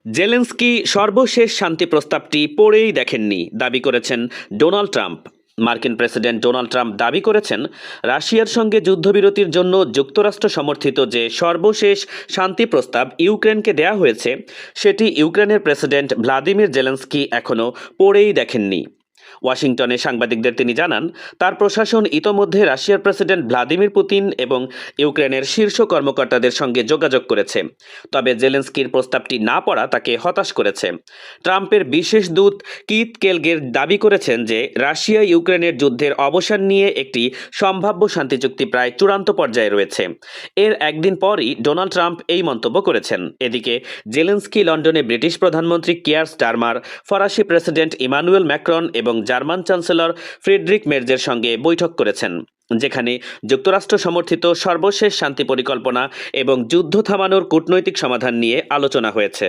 Zelensky সর্বশেষ শান্তি প্রস্তাবটি পড়েই দেখেননি দাবি করেছেন ডোনাল্ড ট্রাম্প। মার্কিন প্রেসিডেন্ট ডোনাল্ড ট্রাম্প দাবি করেছেন, রাশিয়ার সঙ্গে যুদ্ধবিরতির জন্য যুক্তরাষ্ট্র সমর্থিত যে সর্বশেষ শান্তি প্রস্তাব ইউক্রেনকে দেয়া হয়েছে, সেটি ইউক্রেনের প্রেসিডেন্ট ভ্লাদিমির জেলেনস্কি এখনও পড়েই দেখেননি। ওয়াশিংটনে সাংবাদিকদের তিনি জানান, তার প্রশাসন ইতোমধ্যে রাশিয়ার প্রেসিডেন্ট ভ্লাদিমির পুতিন এবং ইউক্রেনের শীর্ষ কর্মকর্তাদের সঙ্গে যোগাযোগ করেছে। তবে জেলেনস্কির প্রস্তাবটি না পড়া তাকে হতাশ করেছে। ট্রাম্পের বিশেষ দূত কিথ কেলগের দাবি করেছেন যে রাশিয়া ইউক্রেনের যুদ্ধের অবসান নিয়ে একটি সম্ভাব্য শান্তি চুক্তি প্রায় চূড়ান্ত পর্যায়ে রয়েছে। এর একদিন পরই ডোনাল্ড ট্রাম্প এই মন্তব্য করেছেন। এদিকে জেলেনস্কি লন্ডনে ব্রিটিশ প্রধানমন্ত্রী কিয়ার স্টারমার, ফরাসি প্রেসিডেন্ট ইমানুয়েল ম্যাক্রন এবং জার্মান চ্যান্সেলর ফ্রিডরিখ মের্জের সঙ্গে বৈঠক করেছেন, যেখানে যুক্তরাষ্ট্র সমর্থিত সর্বশেষ শান্তি পরিকল্পনা এবং যুদ্ধ থামানোর কূটনৈতিক সমাধান নিয়ে আলোচনা হয়েছে।